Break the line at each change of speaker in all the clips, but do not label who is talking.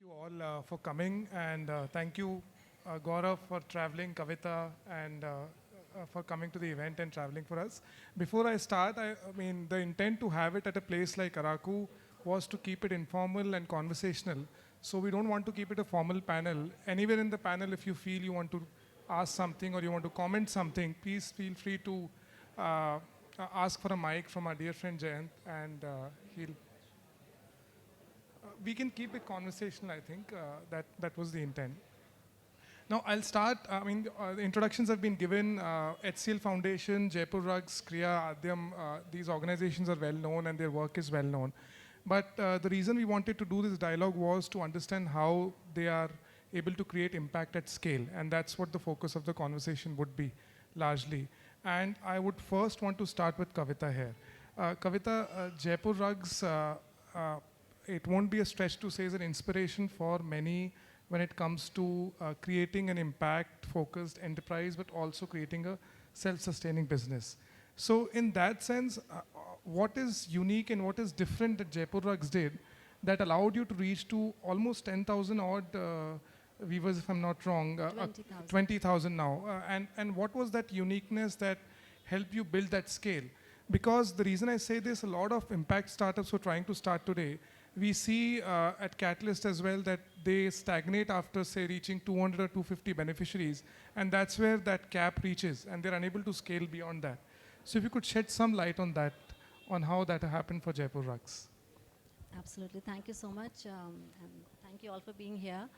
you all for coming, and thank you, Gaurav, for traveling, Kavita, and for coming to the event and traveling for us. Before I start, I mean, the intent to have it at a place like Araku was to keep it informal and conversational. So we don't want to keep it a formal panel. Anywhere in the panel, if you feel you want to ask something or you want to comment something, please feel free to ask for a mic from our dear friend Jayant, and he'll we can keep it conversational. I think that was the intent. Now I'll start. I mean, the introductions have been given. HCL Foundation, Jaipur Rugs, Krea, Aadyam. These organizations are well known and their work is well known. But the reason we wanted to do this dialogue was to understand how they are able to create impact at scale, and that's what the focus of the conversation would be, largely. And I would first want to start with Kavita here. Kavita, Jaipur Rugs. It won't be a stretch to say is an inspiration for many when it comes to creating an impact-focused enterprise, but also creating a self-sustaining business. So in that sense, what is unique and what is different that Jaipur Rugs did that allowed you to reach to almost 10,000 odd viewers, if I'm not wrong, 20,000 now. And what was that uniqueness that helped you build that scale? Because the reason I say this, a lot of impact startups who are trying to start today, we see at Catalyst as well that they stagnate after, say, reaching 200 or 250 beneficiaries. And that's where that cap reaches, and they're unable to scale beyond that. So if you could shed some light on that, on how that happened for Jaipur Rugs.
Absolutely. Thank you so much. And thank you all for being here.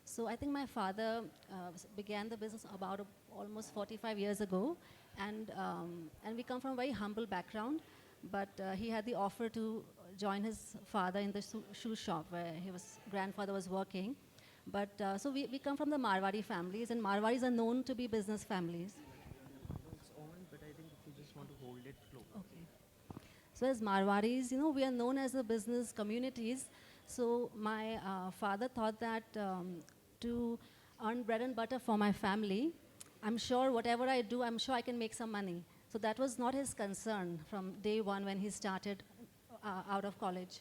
So I think my father began the business about almost 45 years ago. And we come from a very humble background. But he had the offer to join his father in the shoe shop where his grandfather was working. But so we come from the Marwari families, and Marwaris are known to be business families.
It's on, but I think if you just want to hold it flow.
Okay. So as Marwaris, we are known as the business communities. So my father thought that to earn bread and butter for my family, I'm sure whatever I do, I'm sure I can make some money. So that was not his concern from day one when he started out of college.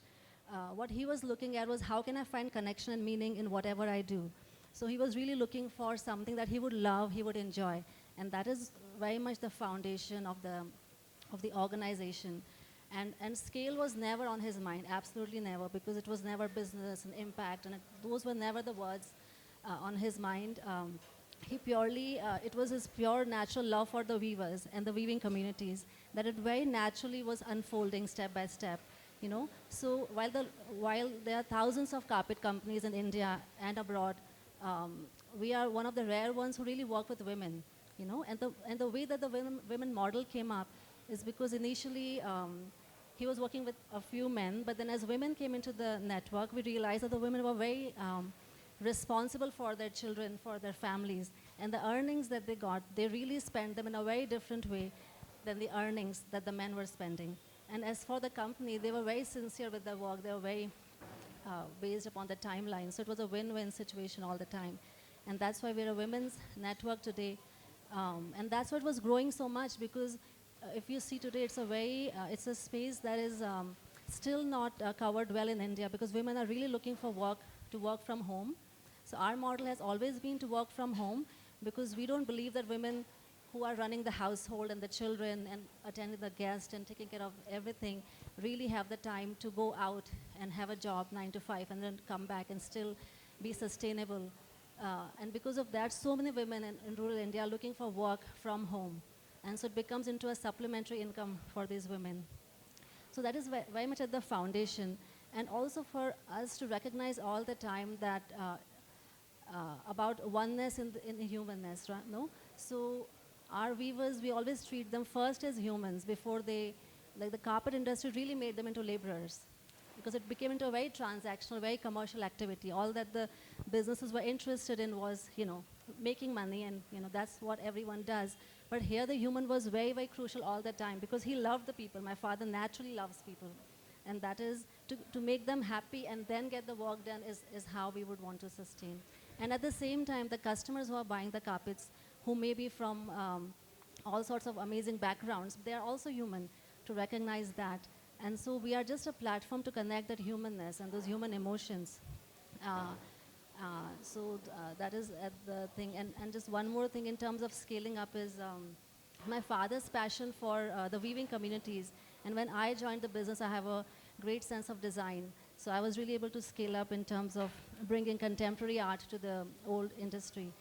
What he was looking at was how can I find connection and meaning in whatever I do. So he was really looking for something that he would love, he would enjoy. And that is very much the foundation of the organization. And scale was never on his mind, absolutely never, because it was never business and impact, and those were never the words on his mind. He purely, it was his pure natural love for the weavers and the weaving communities that it very naturally was unfolding step by step, So while there are thousands of carpet companies in India and abroad, we are one of the rare ones who really work with women, And the way that the women model came up is because initially he was working with a few men, but then as women came into the network, we realized that the women were very responsible for their children, for their families. And the earnings that they got, they really spent them in a very different way than the earnings that the men were spending. And as for the company, they were very sincere with their work. They were very based upon the timeline. So it was a win-win situation all the time. And that's why we're a women's network today. And that's why it was growing so much because if you see today, it's a space that is still not covered well in India because women are really looking for work to work from home. So our model has always been to work from home because we don't believe that women who are running the household and the children and attending the guests and taking care of everything really have the time to go out and have a job 9 to 5 and then come back and still be sustainable. And because of that, so many women in rural India are looking for work from home. And so it becomes into a supplementary income for these women. So that is very much at the foundation. And also for us to recognize all the time that about oneness in the humanness, right? No? So our weavers, we always treat them first as humans before like the carpet industry really made them into laborers because it became into a very transactional, very commercial activity. All that the businesses were interested in was, making money and, that's what everyone does. But here the human was very, very crucial all the time because he loved the people. My father naturally loves people. And that is to make them happy and then get the work done is how we would want to sustain. And at the same time, the customers who are buying the carpets, who may be from all sorts of amazing backgrounds, they are also human, to recognize that. And so we are just a platform to connect that humanness and those human emotions. That is at the thing. And just one more thing in terms of scaling up is my father's passion for the weaving communities. And when I joined the business, I have a great sense of design. So I was really able to scale up in terms of bringing contemporary art to the old industry.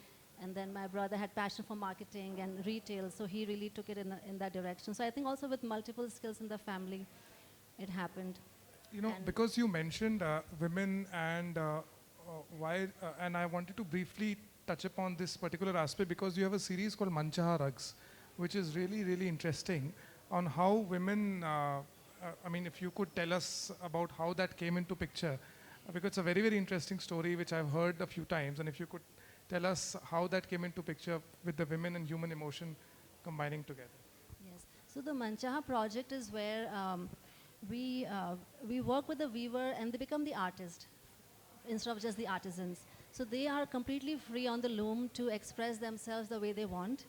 And then my brother had passion for marketing and retail, so he really took it in that direction. So I think also with multiple skills in the family, it happened.
You know,
And-
because you mentioned women and why, and I wanted to briefly touch upon this particular aspect because you have a series called Manchaha Rugs, which is really, really interesting on how women, I mean, if you could tell us about how that came into picture, because it's a very, very interesting story which I've heard a few times, and if you could tell us how that came into picture with the women and human emotion combining together.
Yes. So the Manchaha project is where we work with the weaver and they become the artist instead of just the artisans. So they are completely free on the loom to express themselves the way they want.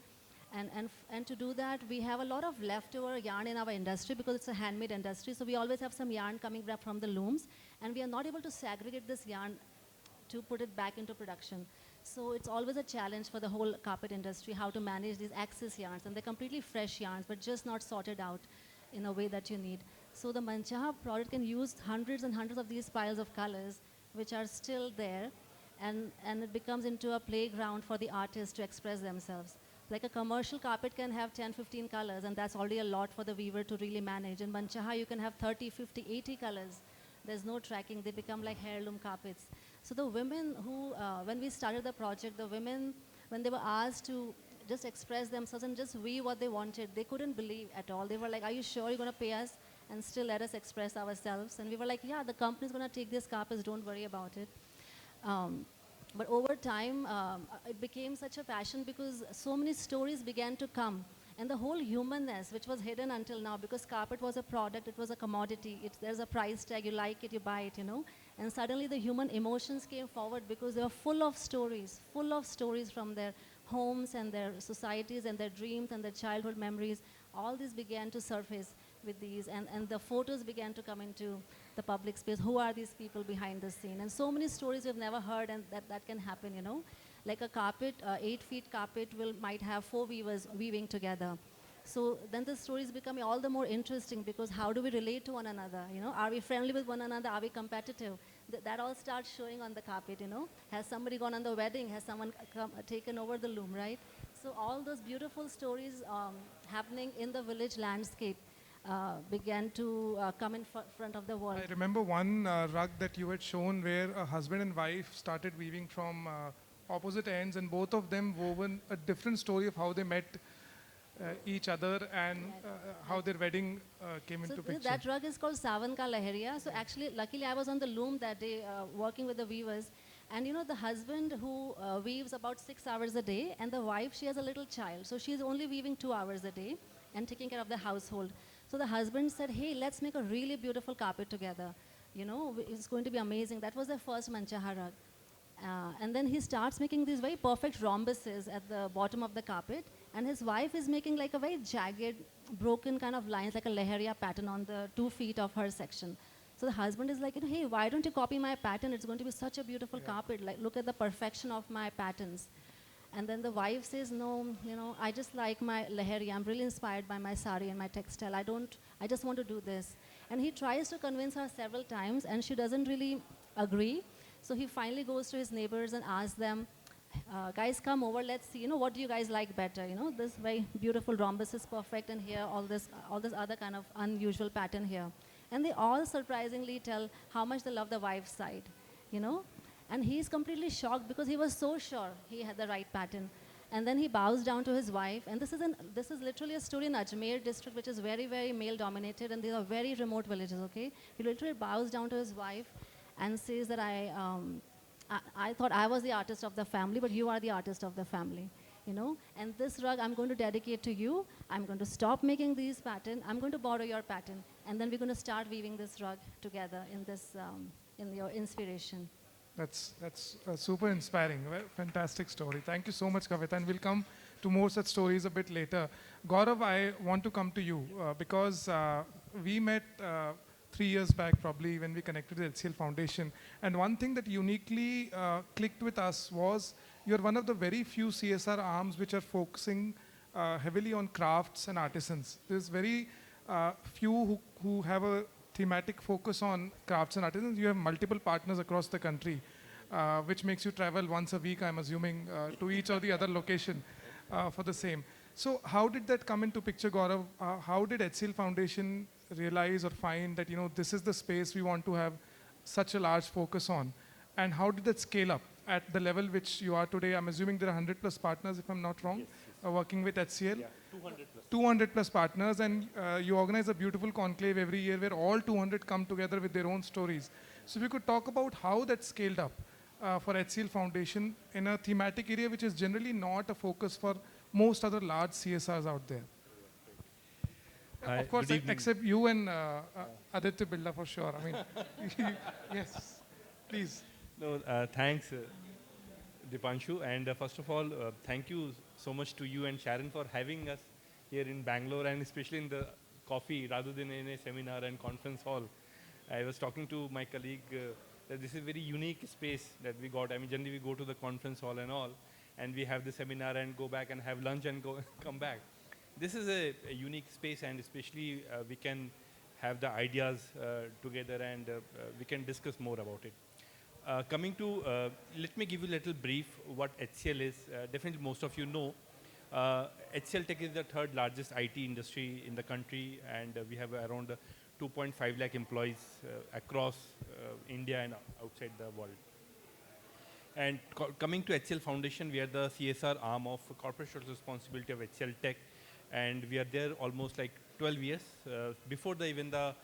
And to do that, we have a lot of leftover yarn in our industry because it's a handmade industry. So we always have some yarn coming back from the looms, and we are not able to segregate this yarn to put it back into production. So it's always a challenge for the whole carpet industry how to manage these excess yarns. And they're completely fresh yarns, but just not sorted out in a way that you need. So the Manchaha product can use hundreds and hundreds of these piles of colors, which are still there, and it becomes into a playground for the artists to express themselves. Like a commercial carpet can have 10, 15 colors, and that's already a lot for the weaver to really manage. In Manchaha, you can have 30, 50, 80 colors. There's no tracking. They become like heirloom carpets. So the women who, when we started the project, the women, when they were asked to just express themselves and just weave what they wanted, they couldn't believe at all. They were like, are you sure you're going to pay us and still let us express ourselves? And we were like, yeah, the company's going to take these carpets. Don't worry about it. But over time, it became such a passion because so many stories began to come. And the whole humanness, which was hidden until now, because carpet was a product, it was a commodity, there's a price tag, you like it, you buy it, you know. And suddenly the human emotions came forward because they were full of stories from their homes and their societies and their dreams and their childhood memories. All these began to surface with these, and the photos began to come into the public space. Who are these people behind the scene? And so many stories we've never heard, and that can happen, you know. Like a carpet, 8 feet carpet might have 4 weavers weaving together. So then the stories become all the more interesting because how do we relate to one another? You know, are we friendly with one another? Are we competitive? That all starts showing on the carpet, you know. Has somebody gone on the wedding? Has someone taken over the loom, right? So all those beautiful stories happening in the village landscape began to come in front of the world.
I remember one rug that you had shown where a husband and wife started weaving from opposite ends, and both of them woven a different story of how they met each other and how their wedding came into picture.
That rug is called Savan Ka Lahariya. So actually, luckily I was on the loom that day working with the weavers. And you know, the husband who weaves about 6 hours a day, and the wife, she has a little child. So she's only weaving 2 hours a day and taking care of the household. So the husband said, hey, let's make a really beautiful carpet together. You know, it's going to be amazing. That was the first Manchaha rug. And then he starts making these very perfect rhombuses at the bottom of the carpet. And his wife is making like a very jagged, broken kind of lines, like a Lahariya pattern on the 2 feet of her section. So the husband is like, hey, why don't you copy my pattern? It's going to be such a beautiful carpet. Like, look at the perfection of my patterns. And then the wife says, no, you know, I just like my Lahariya. I'm really inspired by my sari and my textile. I just want to do this. And he tries to convince her several times, and she doesn't really agree. So he finally goes to his neighbors and asks them, guys, come over, let's see, you know, what do you guys like better? You know, this very beautiful rhombus is perfect, and here all this other kind of unusual pattern here. And they all surprisingly tell how much they love the wife's side, you know. And he's completely shocked because he was so sure he had the right pattern. And then he bows down to his wife, and this is literally a story in Ajmer district, which is very, very male-dominated, and these are very remote villages, okay? He literally bows down to his wife and says that I thought I was the artist of the family, but you are the artist of the family, you know? And this rug I'm going to dedicate to you. I'm going to stop making these patterns. I'm going to borrow your pattern. And then we're going to start weaving this rug together in this, in your inspiration.
That's super inspiring. Well, fantastic story. Thank you so much, Kavita. And we'll come to more such stories a bit later. Gaurav, I want to come to you because we met 3 years back, probably, when we connected with HCL Foundation. And one thing that uniquely clicked with us was you're one of the very few CSR arms which are focusing heavily on crafts and artisans. There's very few who have a thematic focus on crafts and artisans. You have multiple partners across the country, which makes you travel once a week, I'm assuming, to each or the other location for the same. So how did that come into picture, Gaurav? How did HCL Foundation realize or find that, this is the space we want to have such a large focus on? And how did that scale up at the level which you are today? I'm assuming there are 100 plus partners, if I'm not wrong,
Yes.
working with HCL.
Yeah, 200 plus.
200 plus partners, and you organize a beautiful conclave every year where all 200 come together with their own stories. So if you could talk about how that scaled up for HCL Foundation in a thematic area which is generally not a focus for most other large CSRs out there.
Hi,
Of course,
good evening.
except you and Aditya Birla for sure. I mean, yes, please.
No, thanks, Dipanshu. And first of all, thank you so much to you and Sharon for having us here in Bangalore, and especially in the coffee rather than in a seminar and conference hall. I was talking to my colleague that this is a very unique space that we got. I mean, generally we go to the conference hall and all, and we have the seminar and go back and have lunch and go come back. This is a unique space, and especially we can have the ideas together, and we can discuss more about it. Coming to, let me give you a little brief what HCL is. Definitely most of you know. HCL Tech is the third largest IT industry in the country, and we have around 2.5 lakh employees across India and outside the world. And coming to HCL Foundation, we are the CSR arm of corporate social responsibility of HCL Tech, and we are there almost like 12 years. Before even the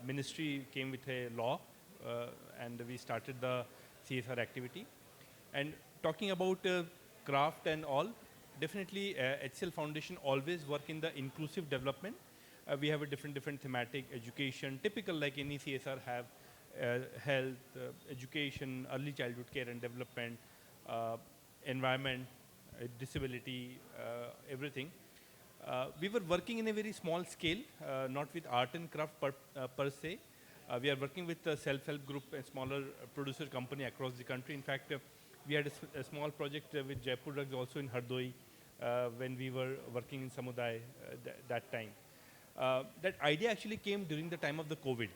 ministry came with a law, and we started the CSR activity. And talking about craft and all, definitely HCL Foundation always work in the inclusive development. We have a different thematic, education, typical like any CSR have, health, education, early childhood care and development, environment, disability, everything. We were working in a very small scale, not with art and craft per se. We are working with a self-help group, a smaller producer company across the country. In fact, we had a small project with Jaipur Rugs also in Hardoi when we were working in Samudai that time. That idea actually came during the time of the COVID,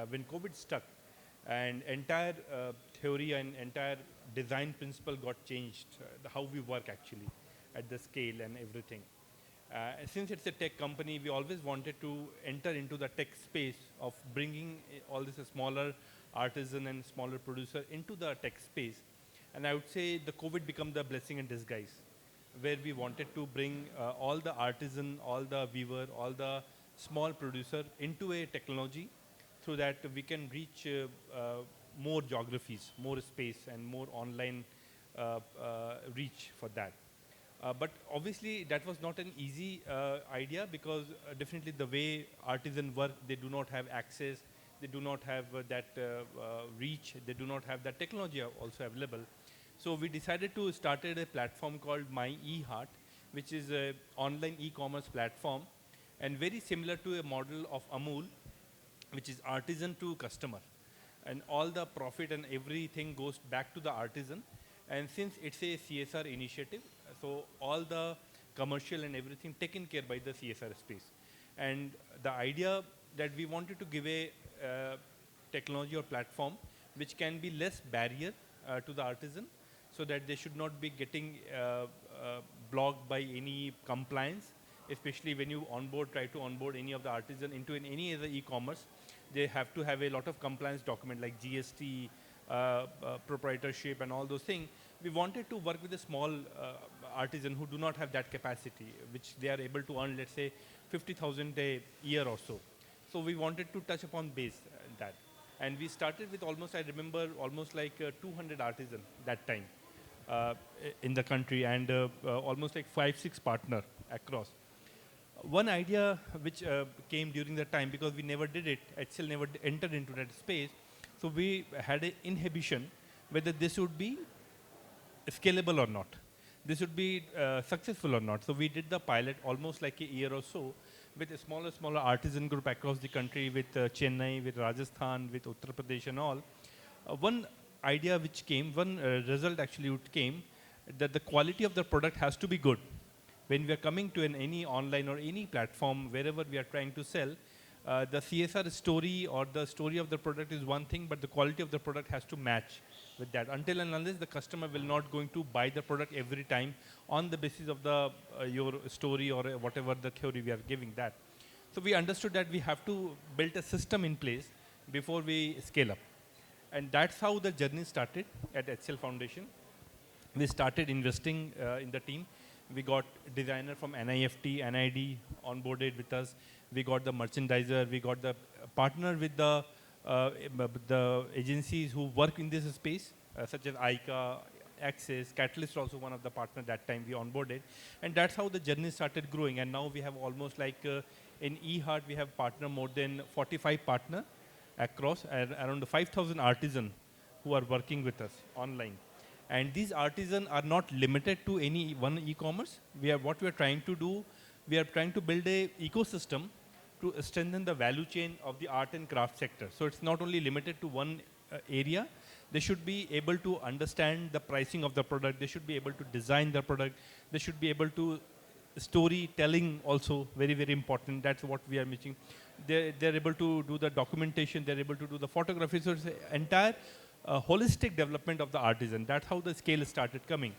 when COVID stuck, and entire theory and entire design principle got changed, how we work actually at the scale and everything. Since it's a tech company, we always wanted to enter into the tech space of bringing all this smaller artisan and smaller producer into the tech space. And I would say the COVID became the blessing in disguise, where we wanted to bring all the artisan, all the weaver, all the small producer into a technology so that we can reach more geographies, more space and more online reach for that. But obviously that was not an easy idea, because definitely the way artisan work, they do not have access, they do not have that reach, they do not have that technology also available. So we decided to start a platform called My eHeart, which is an online e-commerce platform, and very similar to a model of Amul, which is artisan to customer. And all the profit and everything goes back to the artisan. And since it's a CSR initiative, so all the commercial and everything taken care by the CSR space. And the idea that we wanted to give a technology or platform which can be less barrier to the artisan, so that they should not be getting blocked by any compliance, especially when you try to onboard any of the artisan into any other e-commerce. They have to have a lot of compliance document like GST, proprietorship and all those things. We wanted to work with a small artisan who do not have that capacity, which they are able to earn, let's say, 50,000 a year or so. So we wanted to touch upon base that. And we started with almost, I remember, almost like 200 artisans that time in the country, and almost like 5-6 partners across. One idea which came during that time, because we never did it, HCL never entered into that space, so we had an inhibition whether this would be scalable or not. This would be successful or not. So we did the pilot almost like a year or so, with a smaller artisan group across the country, with Chennai, with Rajasthan, with Uttar Pradesh and all. One idea which came, one result actually which came, that the quality of the product has to be good. When we are coming to any online or any platform, wherever we are trying to sell, the CSR story or the story of the product is one thing, but the quality of the product has to match with that. Until and unless the customer will not going to buy the product every time on the basis of the your story or whatever the theory we are giving that. So we understood that we have to build a system in place before we scale up. And that's how the journey started at HCL Foundation. We started investing in the team. We got designer from NIFT, NID onboarded with us. We got the merchandiser. We got the partner with the agencies who work in this space, such as ICA, Access, Catalyst also one of the partners that time we onboarded. And that's how the journey started growing. And now we have almost like in eHeart, we have partner more than 45 partner across around 5,000 artisans who are working with us online. And these artisans are not limited to any one e-commerce. What we are trying to do, we are trying to build a ecosystem to strengthen the value chain of the art and craft sector. So it's not only limited to one area. They should be able to understand the pricing of the product. They should be able to design the product. They should be able to storytelling also, very, very important. That's what we are missing. They're able to do the documentation. They're able to do the photography. So it's an entire holistic development of the artisan. That's how the scale started coming.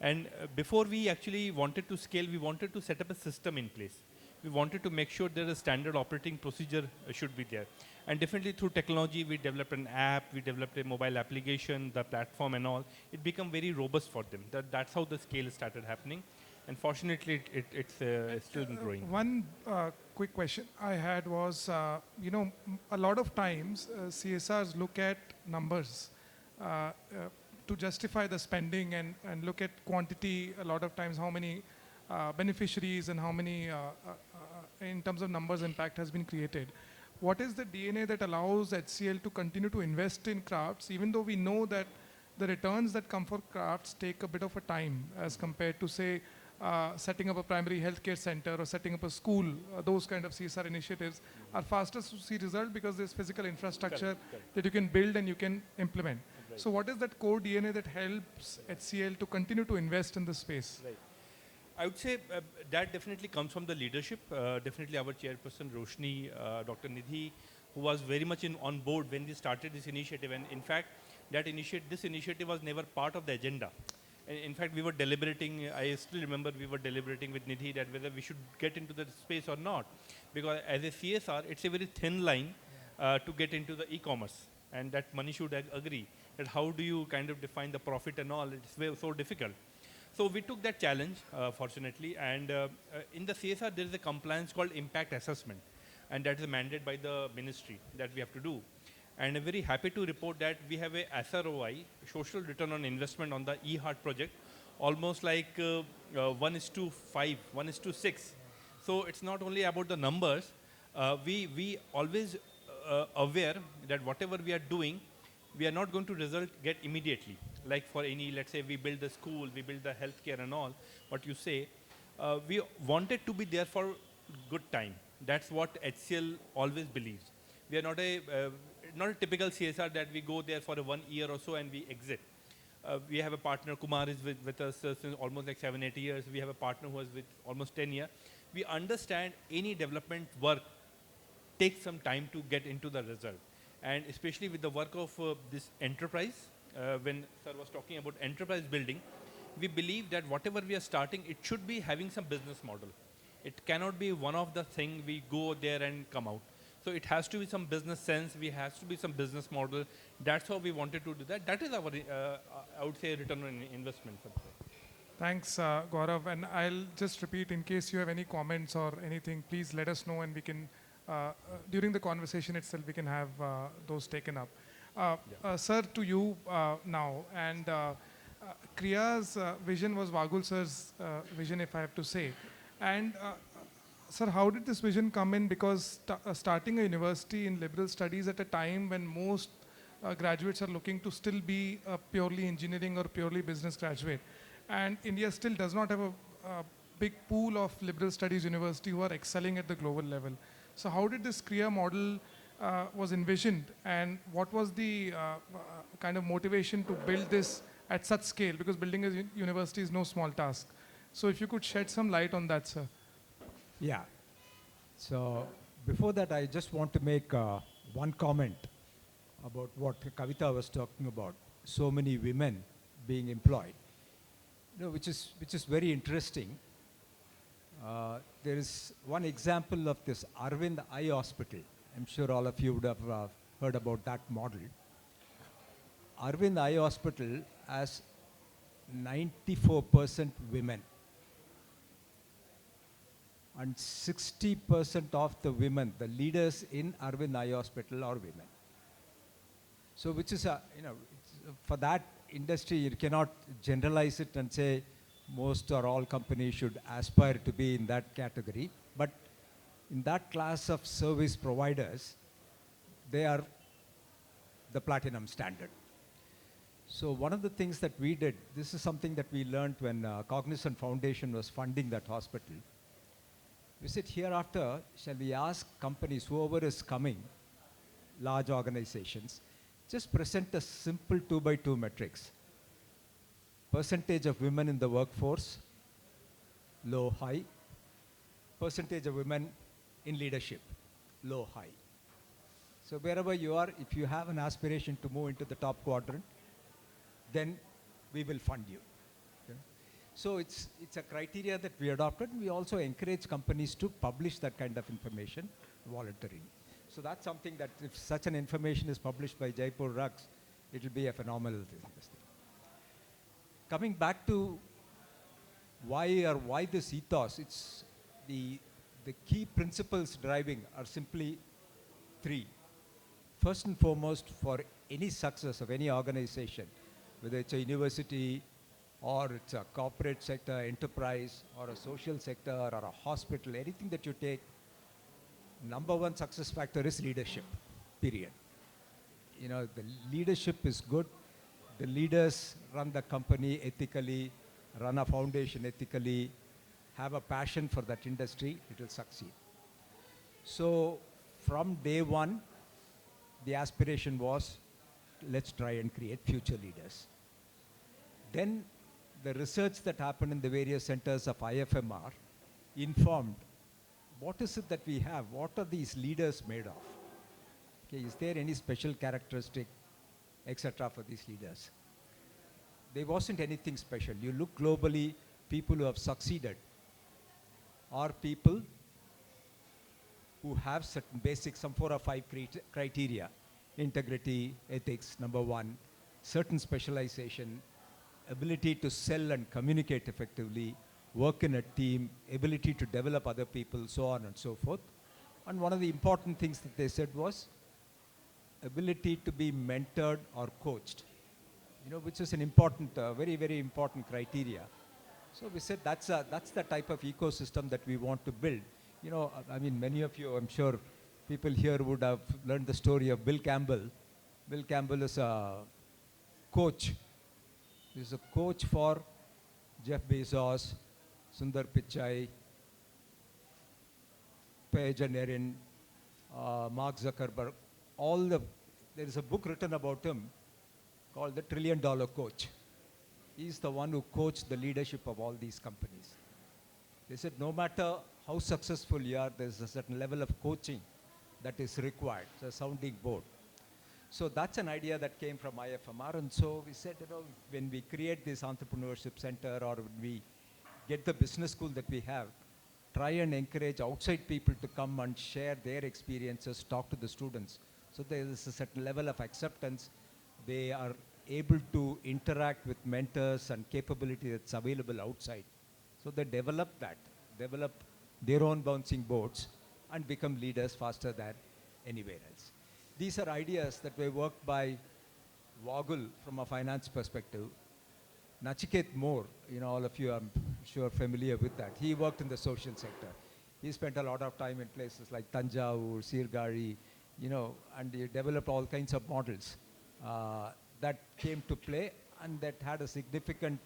And before we actually wanted to scale, we wanted to set up a system in place. We wanted to make sure that a standard operating procedure should be there. And definitely through technology, we developed an app, we developed a mobile application, the platform and all. It became very robust for them. That's how the scale started happening. And fortunately, it's still growing.
One quick question I had was, a lot of times CSRs look at numbers to justify the spending and look at quantity a lot of times, how many beneficiaries and how many, in terms of numbers, impact has been created. What is the DNA that allows HCL to continue to invest in crafts, even though we know that the returns that come for crafts take a bit of a time as compared to, say, setting up a primary healthcare center or setting up a school? Those kind of CSR initiatives are fastest to see result because there's physical infrastructure that you can build and you can implement. Right. So what is that core DNA that helps HCL to continue to invest in this space?
Right. I would say that definitely comes from the leadership. Definitely our chairperson, Roshni, Dr. Nidhi, who was very much on board when we started this initiative. And in fact, this initiative was never part of the agenda. In fact, we were deliberating, I still remember we were deliberating with Nidhi that whether we should get into the space or not. Because as a CSR, it's a very thin line to get into the e-commerce. And that money should agree. That how do you kind of define the profit and all? It's so difficult. So we took that challenge, fortunately. And in the CSR, there is a compliance called impact assessment. And that is mandated by the ministry that we have to do. And I'm very happy to report that we have a SROI, social return on investment on the eHeart project, almost like 1:5, 1:6. So it's not only about the numbers. We always aware that whatever we are doing, we are not going to get immediately. Like for any, let's say we build the school, we build the healthcare and all, what you say, we wanted to be there for good time. That's what HCL always believes. We are not a typical CSR that we go there for 1 year or so and we exit. We have a partner, Kumar is with us since almost like 7-8 years. We have a partner who is with almost 10 years. We understand any development work takes some time to get into the result. And especially with the work of this enterprise, when sir was talking about enterprise building, we believe that whatever we are starting, it should be having some business model. It cannot be one of the thing we go there and come out. So it has to be some business sense. We has to be some business model. That's how we wanted to do that. That is our, I would say, return on investment.
Thanks, Gaurav. And I'll just repeat, in case you have any comments or anything, please let us know and we can, during the conversation itself, we can have those taken up. Sir, to you now. And Krea's vision was Vagul sir's vision, if I have to say. And sir, how did this vision come in? Because starting a university in liberal studies at a time when most graduates are looking to still be a purely engineering or purely business graduate, and India still does not have a big pool of liberal studies university who are excelling at the global level. So how did this Krea model was envisioned, and what was the kind of motivation to build this at such scale? Because building a university is no small task. So if you could shed some light on that, sir.
Yeah. So before that, I just want to make one comment about what Kavita was talking about. So many women being employed, which is very interesting. There is one example of this Arvind Eye Hospital. I'm sure all of you would have heard about that model. Arvind Eye Hospital has 94% women. And 60% of the women, the leaders in Arvind Eye Hospital, are women. So which is, for that industry, you cannot generalize it and say most or all companies should aspire to be in that category. But in that class of service providers, they are the platinum standard. So one of the things that we did, this is something that we learned when Cognizant Foundation was funding that hospital. We said, hereafter, shall we ask companies, whoever is coming, large organizations, just present a simple 2x2 matrix. Percentage of women in the workforce, low, high. Percentage of women in leadership, low, high. So wherever you are, if you have an aspiration to move into the top quadrant, then we will fund you. Okay? So it's a criteria that we adopted. We also encourage companies to publish that kind of information voluntarily. So that's something that if such an information is published by Jaipur Rugs, it will be a phenomenal thing. Coming back to why this ethos, it's the key principles driving are simply three. First and foremost, for any success of any organization, whether it's a university or it's a corporate sector, enterprise, or a social sector, or a hospital, anything that you take, number one success factor is leadership, period. The leadership is good. The leaders run the company ethically, run a foundation ethically, have a passion for that industry, it will succeed. So from day one, the aspiration was, let's try and create future leaders. Then the research that happened in the various centers of IFMR informed, what is it that we have? What are these leaders made of? Okay, is there any special characteristic, etc. for these leaders? There wasn't anything special. You look globally, people who have succeeded are people who have certain basic, some 4 or 5 criteria. Integrity, ethics, number one, certain specialization, ability to sell and communicate effectively, work in a team, ability to develop other people, so on and so forth. And one of the important things that they said was ability to be mentored or coached, which is an important, very, very important criteria. So we said that's the type of ecosystem that we want to build. I mean, many of you, I'm sure, people here would have learned the story of Bill Campbell. Bill Campbell is a coach. He's a coach for Jeff Bezos, Sundar Pichai, Page and Erin, Mark Zuckerberg. There is a book written about him called The $1 Trillion Coach. He's the one who coached the leadership of all these companies. They said no matter how successful you are, there's a certain level of coaching that is required. It's a sounding board. So that's an idea that came from IFMR. And so we said, when we create this entrepreneurship center or when we get the business school that we have, try and encourage outside people to come and share their experiences, talk to the students. So there is a certain level of acceptance. They are able to interact with mentors and capability that's available outside. So they develop their own bouncing boards and become leaders faster than anywhere else. These are ideas that were worked by Vogel from a finance perspective. Nachiket Moore, all of you I'm sure familiar with that. He worked in the social sector. He spent a lot of time in places like Tanjavur, Sirgari, and he developed all kinds of models that came to play and that had a significant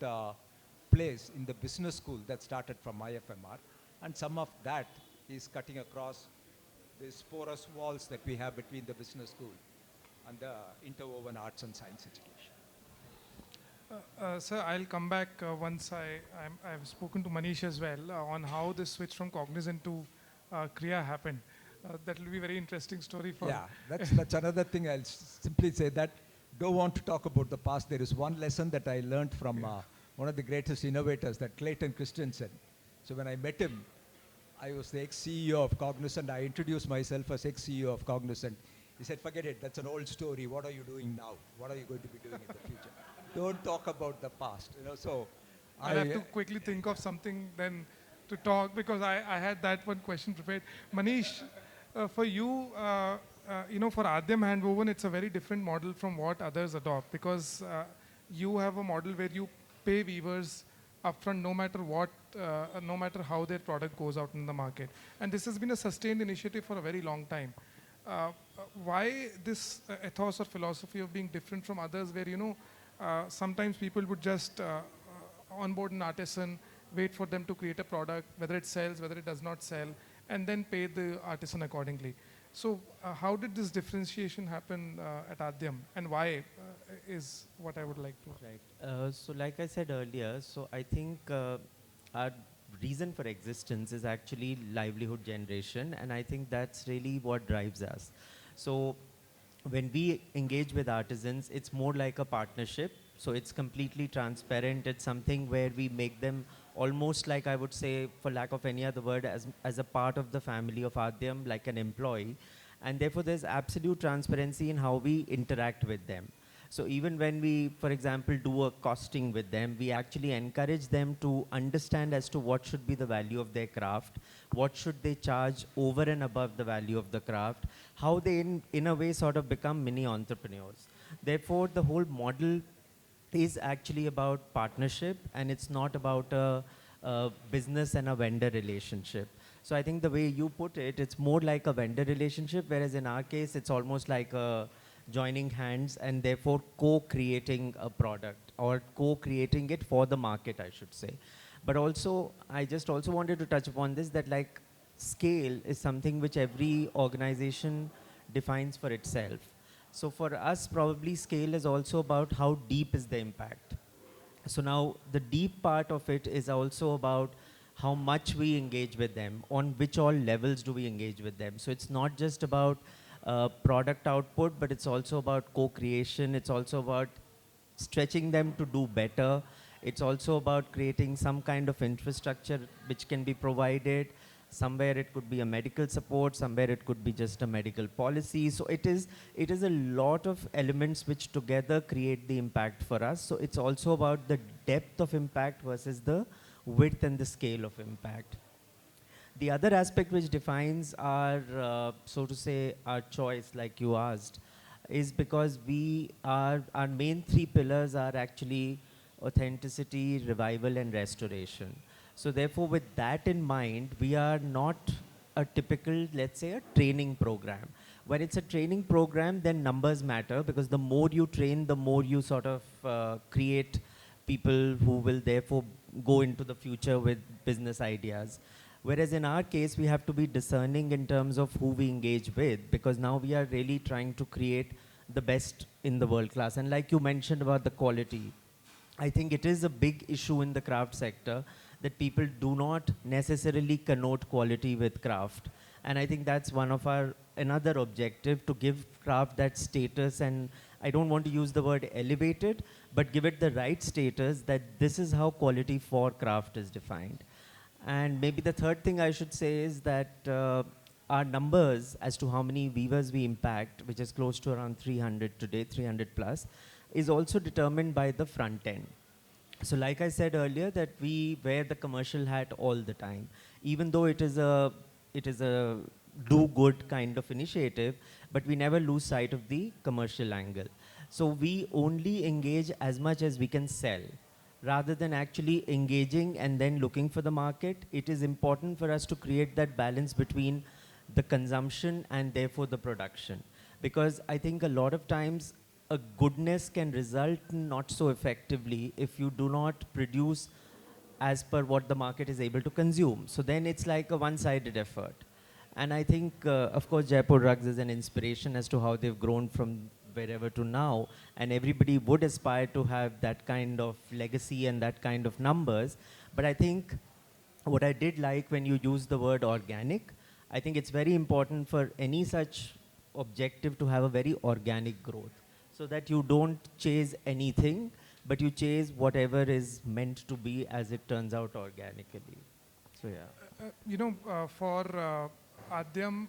place in the business school that started from IFMR, and some of that is cutting across these porous walls that we have between the business school and the interwoven arts and science education.
Sir, I'll come back once I've spoken to Manish as well on how this switch from Cognizant to Krea happened. That will be a very interesting story for.
Yeah, that's another thing. I'll simply say that don't want to talk about the past. There is one lesson that I learned from one of the greatest innovators, that Clayton Christensen. So when I met him, I was the ex-CEO of Cognizant. I introduced myself as ex-CEO of Cognizant. He said, forget it, that's an old story. What are you doing now? What are you going to be doing in the future? Don't talk about the past. So
I'll have to quickly think of something then to talk, because I had that one question prepared. Manish, for you, for Aadyam Handwoven, it's a very different model from what others adopt, because you have a model where you pay weavers upfront no matter what, no matter how their product goes out in the market. And this has been a sustained initiative for a very long time. Why this ethos or philosophy of being different from others, where, sometimes people would just onboard an artisan, wait for them to create a product, whether it sells, whether it does not sell, and then pay the artisan accordingly. So how did this differentiation happen at Aadyam, and why is what I would like to.
Right. So like I said earlier, so I think our reason for existence is actually livelihood generation, and I think that's really what drives us. So when we engage with artisans, it's more like a partnership. So it's completely transparent. It's something where we make them almost like, I would say, for lack of any other word, as a part of the family of Aadyam, like an employee. And therefore, there's absolute transparency in how we interact with them. So even when we, for example, do a costing with them, we actually encourage them to understand as to what should be the value of their craft, what should they charge over and above the value of the craft, how they in a way sort of become mini entrepreneurs. Therefore, the whole model is actually about partnership, and it's not about a business and a vendor relationship. So I think the way you put it, it's more like a vendor relationship, whereas in our case, it's almost like a joining hands and therefore co-creating a product, or co-creating it for the market, I should say. But also, I just also wanted to touch upon this, that like scale is something which every organization defines for itself. So for us, probably scale is also about how deep is the impact. So now the deep part of it is also about how much we engage with them, on which all levels do we engage with them. So it's not just about product output, but it's also about co-creation. It's also about stretching them to do better. It's also about creating some kind of infrastructure which can be provided. Somewhere it could be a medical support, somewhere it could be just a medical policy. So it is a lot of elements which together create the impact for us. So it's also about the depth of impact versus the width and the scale of impact. The other aspect which defines our, so to say, our choice, like you asked, is because our main three pillars are actually authenticity, revival, and restoration. So therefore, with that in mind, we are not a typical, let's say, a training program. When it's a training program, then numbers matter, because the more you train, the more you sort of create people who will therefore go into the future with business ideas. Whereas in our case, we have to be discerning in terms of who we engage with, because now we are really trying to create the best in the world class. And like you mentioned about the quality, I think it is a big issue in the craft sector that people do not necessarily connote quality with craft. And I think that's one of our another objective, to give craft that status, and I don't want to use the word elevated, but give it the right status, that this is how quality for craft is defined. And maybe the third thing I should say is that our numbers as to how many weavers we impact, which is close to around 300 today, 300 plus, is also determined by the front end. So like I said earlier, that we wear the commercial hat all the time. Even though it is a do-good kind of initiative, but we never lose sight of the commercial angle. So we only engage as much as we can sell. Rather than actually engaging and then looking for the market, it is important for us to create that balance between the consumption and therefore the production. Because I think a lot of times a goodness can result not so effectively if you do not produce as per what the market is able to consume. So then it's like a one-sided effort. And I think, of course, Jaipur rugs is an inspiration as to how they've grown from wherever to now, and everybody would aspire to have that kind of legacy and that kind of numbers. But I think what I did like when you use the word organic, I think it's very important for any such objective to have a very organic growth, so that you don't chase anything, but you chase whatever is meant to be as it turns out organically. So yeah.
For Aadyam,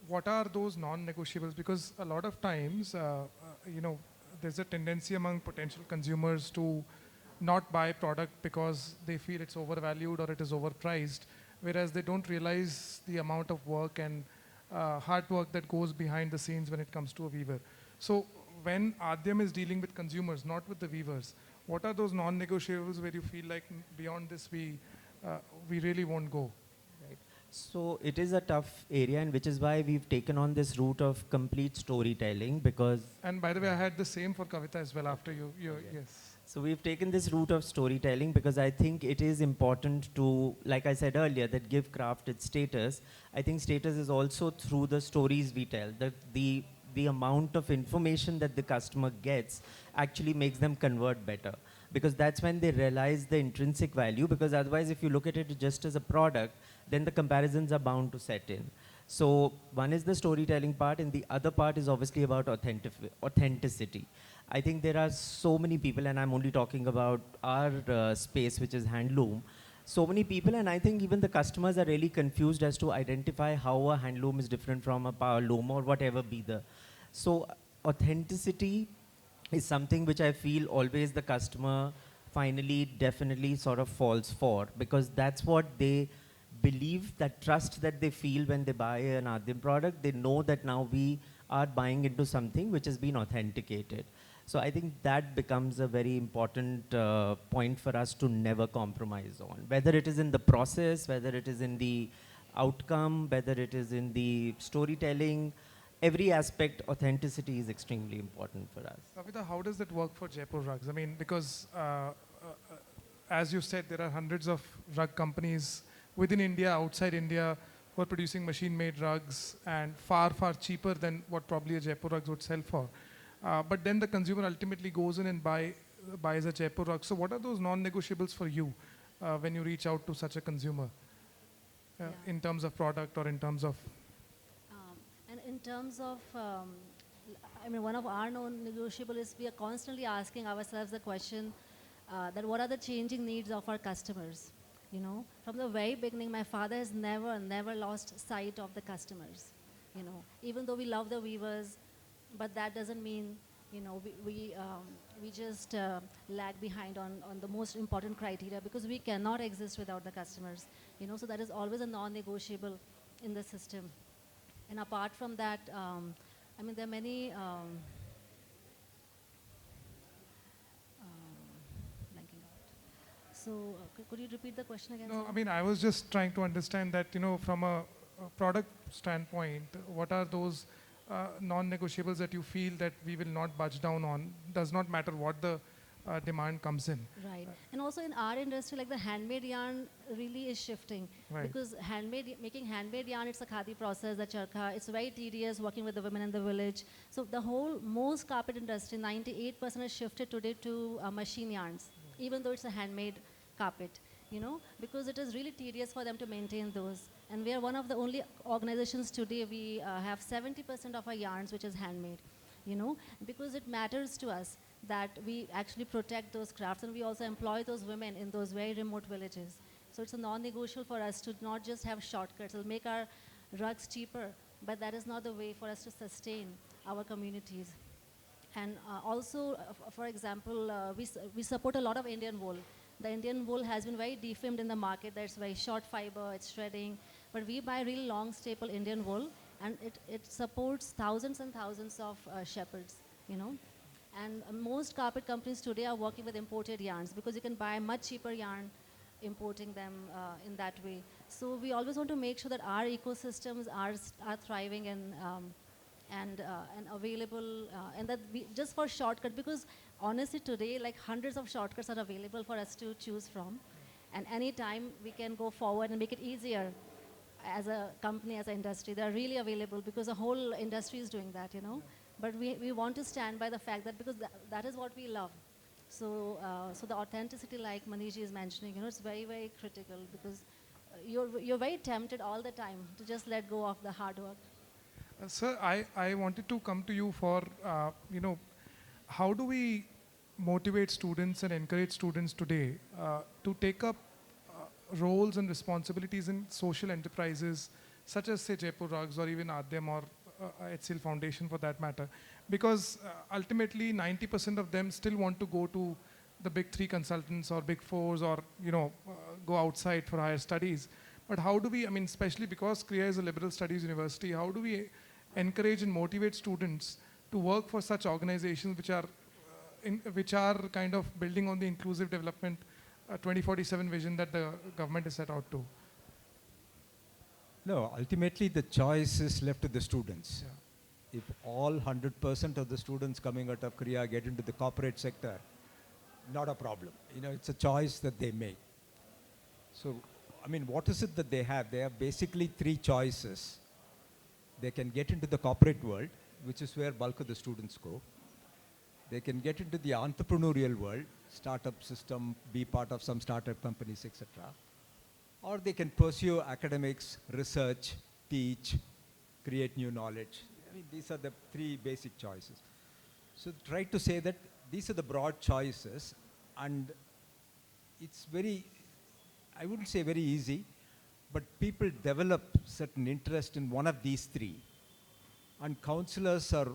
what are those non-negotiables? Because a lot of times, there's a tendency among potential consumers to not buy product because they feel it's overvalued or it is overpriced, whereas they don't realize the amount of work and hard work that goes behind the scenes when it comes to a weaver. So when Aadyam is dealing with consumers, not with the weavers, what are those non-negotiables where you feel like beyond this we really won't go?
Right. So it is a tough area, and which is why we've taken on this route of complete storytelling, because...
And by the way, I had the same for Kavita as well after you yes.
So we've taken this route of storytelling because I think it is important to, like I said earlier, that give craft its status. I think status is also through the stories we tell. The amount of information that the customer gets actually makes them convert better, because that's when they realize the intrinsic value, because otherwise if you look at it just as a product, then the comparisons are bound to set in. So one is the storytelling part, and the other part is obviously about authenticity. I think there are so many people, and I'm only talking about our space, which is handloom. So many people, and I think even the customers are really confused as to identify how a handloom is different from a power loom or whatever be the. So authenticity is something which I feel always the customer finally definitely sort of falls for, because that's what they believe, that trust that they feel when they buy an Aadyam product. They know that now we are buying into something which has been authenticated. So I think that becomes a very important point for us to never compromise on, whether it is in the process, whether it is in the outcome, whether it is in the storytelling. Every aspect, authenticity is extremely important for us.
Kavita, how does that work for Jaipur rugs? I mean, because as you said, there are hundreds of rug companies within India, outside India, who are producing machine-made rugs and far, far cheaper than what probably a Jaipur rugs would sell for. But then the consumer ultimately goes in and buys a Jaipur rug. So what are those non-negotiables for you when you reach out to such a consumer in terms of product or in terms of...
And in terms of, one of our non-negotiable is we are constantly asking ourselves the question that what are the changing needs of our customers? From the very beginning, my father has never lost sight of the customers. Even though we love the weavers, but that doesn't mean, we just lag behind on the most important criteria, because we cannot exist without the customers. So that is always a non-negotiable in the system. And apart from that, there are many. Blanking out. So could you repeat the question again?
No,
sir?
I was just trying to understand that, from a product standpoint, what are those non-negotiables that you feel that we will not budge down on? Does not matter what the demand comes in.
Right. And also in our industry, like the handmade yarn really is shifting.
Right.
Because making handmade yarn, it's a khadi process, the charkha, it's very tedious working with the women in the village. So the most carpet industry, 98% has shifted today to machine yarns, even though it's a handmade carpet, because it is really tedious for them to maintain those. And we are one of the only organizations today, we have 70% of our yarns which is handmade, because it matters to us that we actually protect those crafts, and we also employ those women in those very remote villages. So it's a non-negotiable for us to not just have shortcuts. It'll make our rugs cheaper, but that is not the way for us to sustain our communities. And also, for example, we support a lot of Indian wool. The Indian wool has been very defamed in the market. There's very short fiber, it's shredding. But we buy really long staple Indian wool, and it supports thousands and thousands of shepherds, And most carpet companies today are working with imported yarns, because you can buy much cheaper yarn importing them in that way. So we always want to make sure that our ecosystems are thriving and available, and that we just for shortcut, because honestly today like hundreds of shortcuts are available for us to choose from, And anytime we can go forward and make it easier as a company, as an industry, they're really available because the whole industry is doing that, you know. But we want to stand by the fact that because that is what we love. So, so the authenticity, like Manishji is mentioning, you know, it's very, very critical because you're very tempted all the time to just let go of the hard work.
Sir, I wanted to come to you for, you know, how do we motivate students and encourage students today to take up roles and responsibilities in social enterprises such as, say, Jaipur Rugs or even Aadyam or HCL Foundation for that matter? Because ultimately 90% of them still want to go to the big three consultants or big fours or, you know, go outside for higher studies. But how do we, I mean, especially because Krea is a liberal studies university, how do we encourage and motivate students to work for such organizations which are kind of building on the inclusive development 2047 vision that the government has set out to?
No, ultimately the choice is left to the students.
Yeah.
If all 100% of the students coming out of Krea get into the corporate sector, not a problem. You know, it's a choice that they make. So, I mean, what is it that they have? They have basically three choices. They can get into the corporate world, which is where bulk of the students go. They can get into the entrepreneurial world, startup system, be part of some startup companies, etc. Or they can pursue academics, research, teach, create new knowledge. I mean, these are the three basic choices. So try to say that these are the broad choices, and it's very, I wouldn't say very easy, but people develop certain interest in one of these three. And counselors are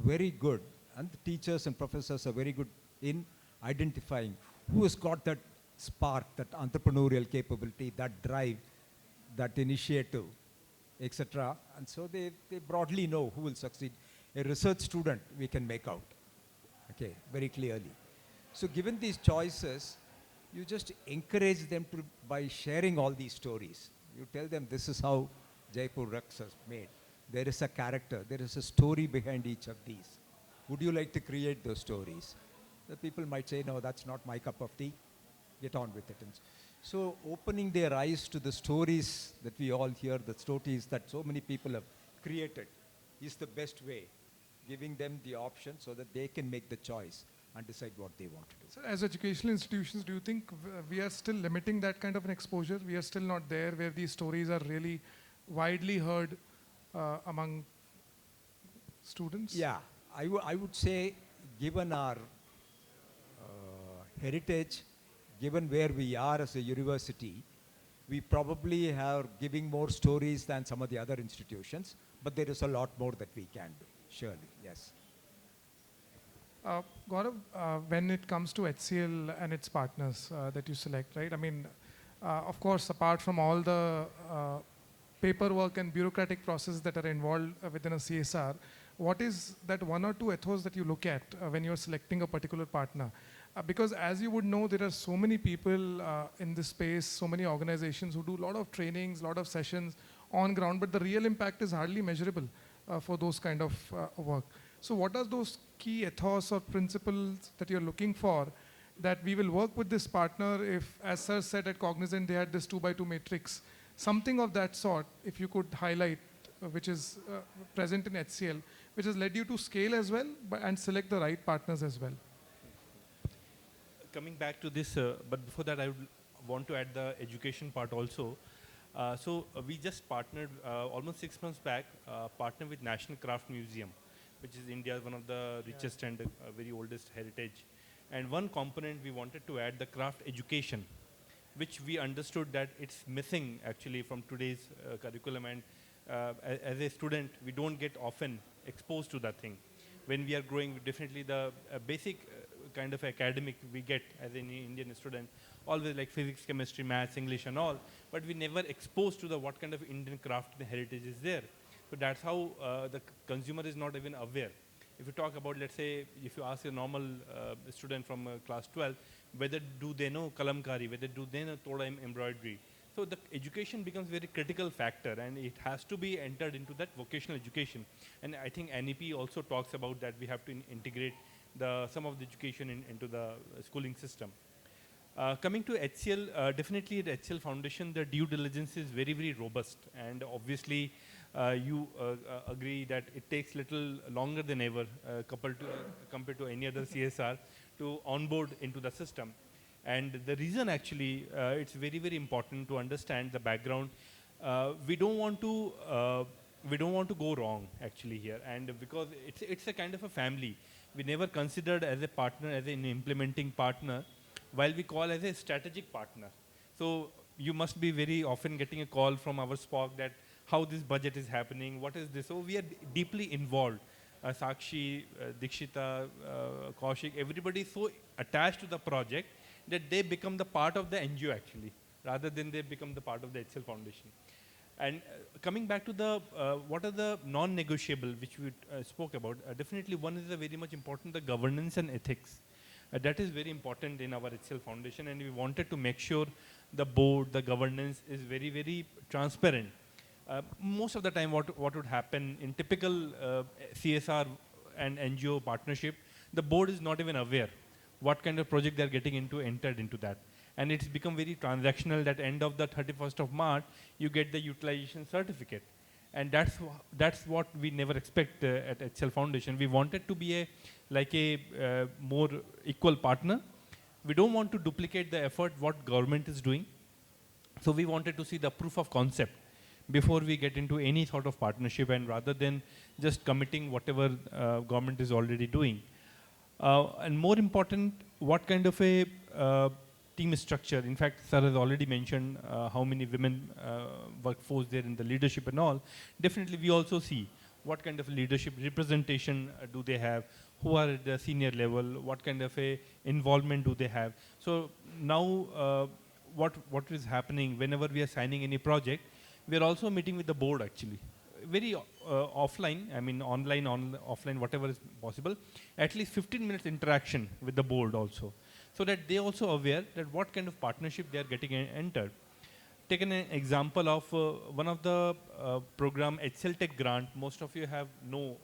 very good, and the teachers and professors are very good in identifying who has got that spark, that entrepreneurial capability, that drive, that initiative, etc. And so they broadly know who will succeed. A research student we can make out, okay, very clearly. So given these choices, you just encourage them to, by sharing all these stories. You tell them this is how Jaipur Rugs is made. There is a character, there is a story behind each of these. Would you like to create those stories? The people might say, no, that's not my cup of tea. Get on with it. And so opening their eyes to the stories that we all hear, the stories that so many people have created, is the best way. Giving them the option so that they can make the choice and decide what they want to do.
So as educational institutions, do you think we are still limiting that kind of an exposure? We are still not there where these stories are really widely heard among students?
Yeah, I would say given our heritage, given where we are as a university, we probably are giving more stories than some of the other institutions, but there is a lot more that we can do, surely, yes.
Gaurav, when it comes to HCL and its partners that you select, right? I mean, of course, apart from all the paperwork and bureaucratic processes that are involved within a CSR, what is that one or two ethos that you look at when you're selecting a particular partner? Because as you would know, there are so many people in this space, so many organizations who do a lot of trainings, a lot of sessions on ground, but the real impact is hardly measurable for those kind of work. So what are those key ethos or principles that you're looking for that we will work with this partner if, as Sir said at Cognizant, they had this 2x2 matrix, something of that sort, if you could highlight, which is present in HCL, which has led you to scale as well and select the right partners as well.
Coming back to this, but before that I would want to add the education part also. We just partnered almost 6 months back, partnered with National Craft Museum, which is India's one of the richest and very oldest heritage. And one component we wanted to add, the craft education, which we understood that it's missing actually from today's curriculum, and as a student we don't get often exposed to that thing. When we are growing, definitely the basic kind of academic we get as an Indian student, always like physics, chemistry, maths, English and all, but we never exposed to the what kind of Indian craft and heritage is there. So that's how the consumer is not even aware. If you talk about, let's say, if you ask a normal student from class 12, whether do they know kalamkari, whether do they know thoda embroidery. So the education becomes very critical factor, and it has to be entered into that vocational education. And I think NEP also talks about that we have to integrate some of the education into the schooling system. Coming to HCL, definitely at HCL Foundation, the due diligence is very, very robust. And obviously, you agree that it takes little longer than ever compared to any other CSR to onboard into the system. And the reason actually, it's very, very important to understand the background. We don't want to go wrong actually here. And because it's a kind of a family, we never considered as a partner, as an implementing partner, while we call as a strategic partner. So you must be very often getting a call from our SPOC that how this budget is happening, what is this. So we are deeply involved. Sakshi, Dikshita, Kaushik, everybody is so attached to the project that they become the part of the NGO actually, rather than they become the part of the HCL Foundation. And coming back to the, what are the non-negotiable which we spoke about, definitely one is a very much important, the governance and ethics. That is very important in our HCL Foundation, and we wanted to make sure the board, the governance is very, very transparent. Most of the time what would happen in typical CSR and NGO partnership, the board is not even aware what kind of project they're getting into, entered into that. And it's become very transactional that end of the 31st of March, you get the utilization certificate. And that's what we never expect at HCL Foundation. We wanted to be a more equal partner. We don't want to duplicate the effort what government is doing. So we wanted to see the proof of concept before we get into any sort of partnership, and rather than just committing whatever government is already doing. And more important, what kind of a team structure. In fact, sir has already mentioned how many women workforce there in the leadership and all. Definitely we also see what kind of leadership representation do they have, who are at the senior level, what kind of a involvement do they have. So now what is happening whenever we are signing any project, we are also meeting with the board actually. Very offline, I mean online, offline, whatever is possible. At least 15 minutes interaction with the board also, so that they also aware that what kind of partnership they are getting entered. Take an example of one of the program, HCL Tech grant. Most of you know,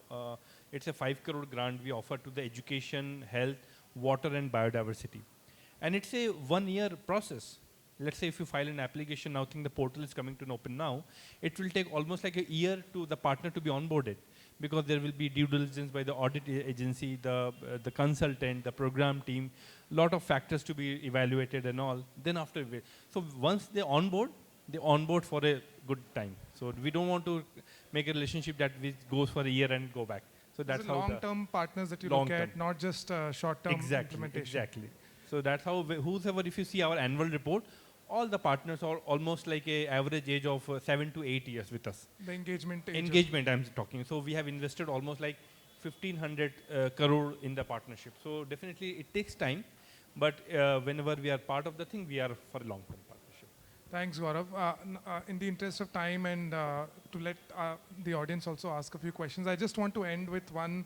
it's a 5 crore grant we offer to the education, health, water and biodiversity. And it's a 1 year process. Let's say if you file an application now, I think the portal is coming to an open now, it will take almost like a year to the partner to be onboarded, because there will be due diligence by the audit agency, the consultant, the program team, lot of factors to be evaluated and all. Then after, so once they onboard for a good time. So we don't want to make a relationship that goes for a year and go back. So that's how
long-term partners that you look at, not just short-term implementation.
Exactly. So that's how whosoever, if you see our annual report, all the partners are almost like a average age of 7 to 8 years with us.
The engagement age.
Engagement I'm talking. So we have invested almost like 1,500 crore in the partnership. So definitely it takes time, but whenever we are part of the thing, we are for a long-term partnership.
Thanks, Gaurav. In the interest of time and to let the audience also ask a few questions, I just want to end with one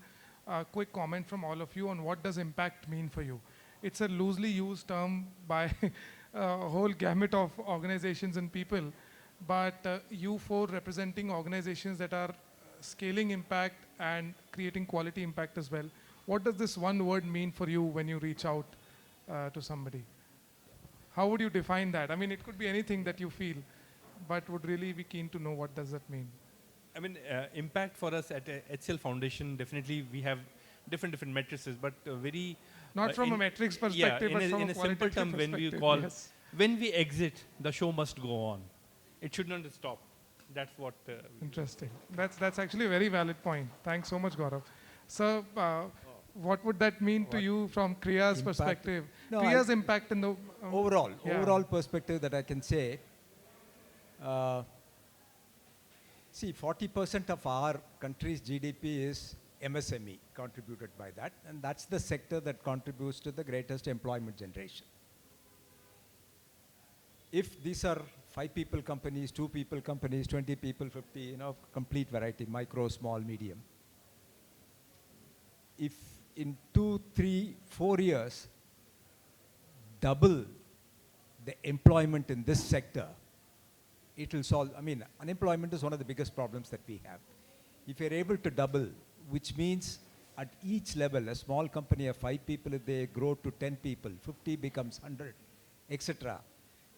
quick comment from all of you on what does impact mean for you. It's a loosely used term by a whole gamut of organizations and people, but you four representing organizations that are scaling impact and creating quality impact as well. What does this one word mean for you when you reach out to somebody? How would you define that? I mean, it could be anything that you feel, but would really be keen to know what does that mean.
I mean, impact for us at HCL Foundation, definitely we have different matrices, but very...
Not from a metrics perspective, but from
in
a
simple term, when we call, when we exit, the show must go on. It should not stop. That's what...
Interesting. That's actually a very valid point. Thanks so much, Gaurav. So, what would that mean to you from Krea's perspective?
No,
Krea's impact in the...
overall perspective that I can say, see, 40% of our country's GDP is MSME, contributed by that, and that's the sector that contributes to the greatest employment generation. If these are 5 people companies, 2 people companies, 20 people, 50, you know, complete variety, micro, small, medium. If in 2, 3, 4 years, double the employment in this sector, it will solve, I mean, unemployment is one of the biggest problems that we have. If you're able to double, which means at each level, a small company of 5 people, if they grow to 10 people, 50 becomes 100, etc.,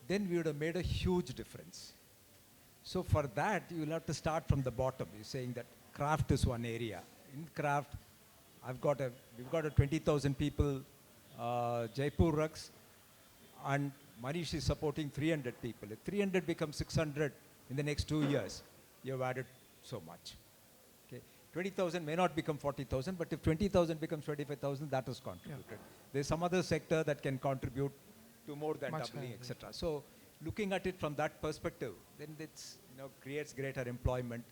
then we would have made a huge difference. So for that, you'll have to start from the bottom. You're saying that craft is one area. In craft, we've got a 20,000 people Jaipur rugs, and Manish is supporting 300 people. If 300 becomes 600 in the next 2 years, you've added so much. Okay, 20,000 may not become 40,000, but if 20,000 becomes 25,000, that is contributed.
Yeah.
There's some other sector that can contribute to more than
Much
doubling,
higher,
etc. So looking at it from that perspective, then it's, creates greater employment,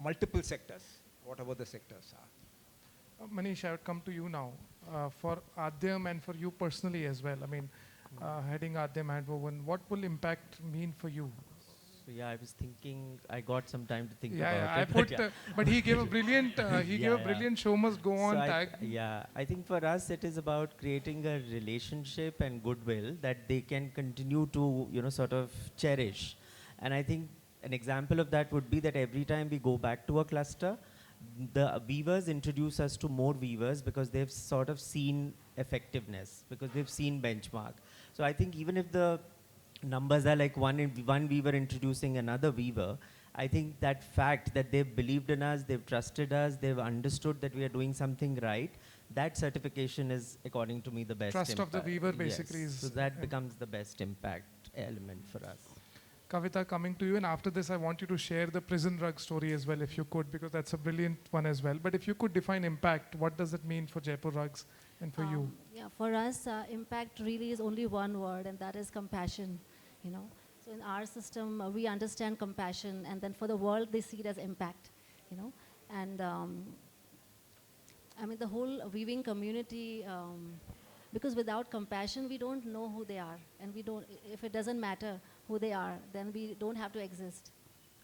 multiple sectors, whatever the sectors are.
Manish, I would come to you now. For Aadyam and for you personally as well, I mean, heading Aadyam Handwoven, what will impact mean for you?
So yeah, I was thinking, I got some time to think
Yeah,
about
I
it.
put, but he gave a brilliant, gave a brilliant show must go on
So
tag.
I think for us it is about creating a relationship and goodwill that they can continue to, sort of cherish. And I think an example of that would be that every time we go back to a cluster, the weavers introduce us to more weavers because they've sort of seen effectiveness, because they've seen benchmark. So I think even if the numbers are like one weaver introducing another weaver, I think that fact that they've believed in us, they've trusted us, they've understood that we are doing something right, that certification is, according to me, the best
Trust of the weaver basically
Yes.
is.
So that becomes the best impact element for us.
Kavita, coming to you, and after this I want you to share the prison rug story as well if you could, because that's a brilliant one as well. But if you could define impact, what does it mean for Jaipur rugs and for you?
Yeah, for us, impact really is only one word, and that is compassion. So in our system, we understand compassion, and then for the world, they see it as impact. And I mean the whole weaving community. Because without compassion, we don't know who they are, and if it doesn't matter who they are, then we don't have to exist,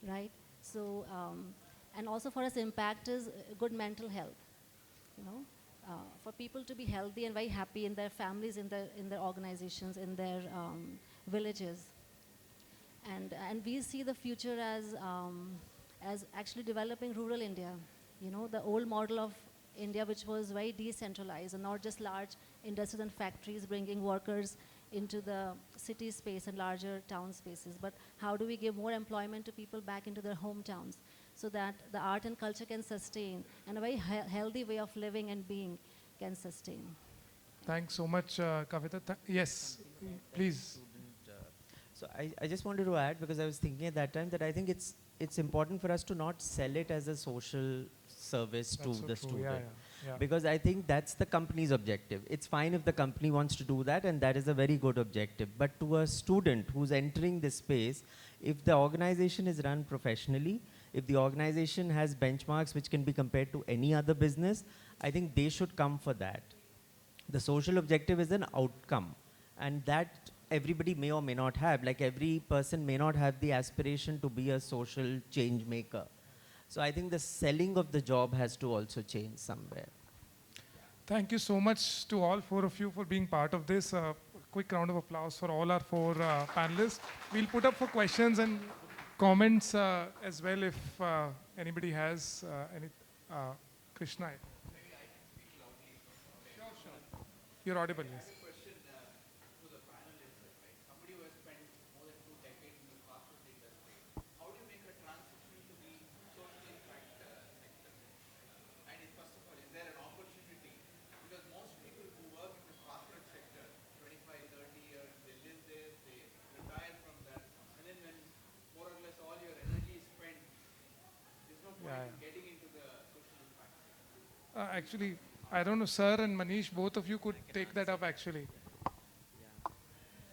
right? So, and also for us, impact is good mental health, for people to be healthy and very happy in their families, in their organizations, in their villages, and we see the future as actually developing rural India, the old model of India, which was very decentralized and not just large industries and factories bringing workers into the city space and larger town spaces. But how do we give more employment to people back into their hometowns so that the art and culture can sustain and a very healthy way of living and being can sustain?
Thanks so much, Kavita. Yes, please.
So I just wanted to add, because I was thinking at that time that I think it's important for us to not sell it as a social service to
That's so
the
true.
student.
Yeah.
Because I think that's the company's objective. It's fine if the company wants to do that, and that is a very good objective. But to a student who's entering this space, if the organization is run professionally, if the organization has benchmarks which can be compared to any other business, I think they should come for that. The social objective is an outcome, and that everybody may or may not have. Like every person may not have the aspiration to be a social change maker. So I think the selling of the job has to also change somewhere.
Thank you so much to all four of you for being part of this. Quick round of applause for all our four panelists. We'll put up for questions and comments as well if anybody has any. Krishna. Sure. You're audible, yes. Actually, I don't know, sir and Manish, both of you could take that up actually.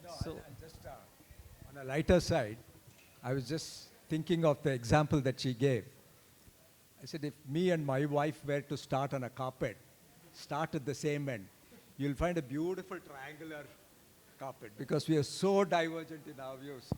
No,
So-
and just on a lighter side, I was just thinking of the example that she gave. I said, if me and my wife were to start on a carpet, start at the same end, you'll find a beautiful triangular carpet because we are so divergent in our views.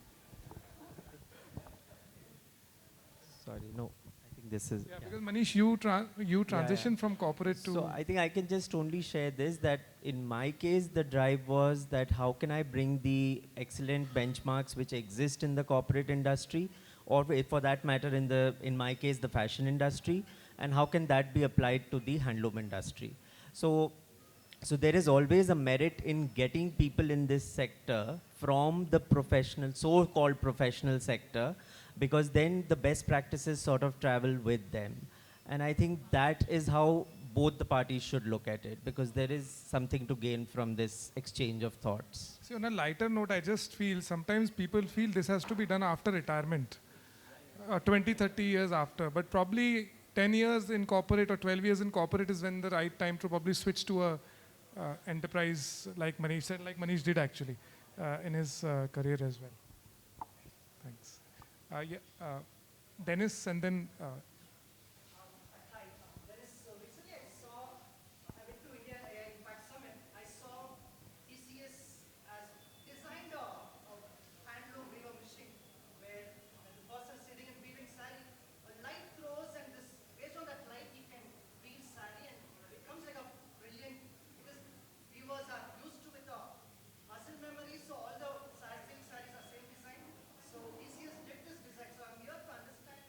Sorry, no. I think this is.
Yeah, because Manish, you transitioned from corporate to.
So I think I can just only share this, that in my case, the drive was that how can I bring the excellent benchmarks which exist in the corporate industry, or for that matter, in my case, the fashion industry, and how can that be applied to the handloom industry. So So there is always a merit in getting people in this sector from the professional, so-called professional sector, because then the best practices sort of travel with them. And I think that is how both the parties should look at it, because there is something to gain from this exchange of thoughts.
See, on a lighter note, I just feel sometimes people feel this has to be done after retirement, 20, 30 years after. But probably 10 years in corporate or 12 years in corporate is when the right time to probably switch to a enterprise like Manish said, like Manish did actually in his career as well. Thanks. Yeah, Dennis and then
Hi, Dennis. So recently I went to India AI Impact Summit. I saw TCS has designed a handloom weaver machine where the person sitting and weaving sari, a light throws and this, based on that light he can weave sari and it comes like a brilliant, because weavers are used to with the muscle memory, so all the silk saris are same design. So TCS did this design. So I'm here to understand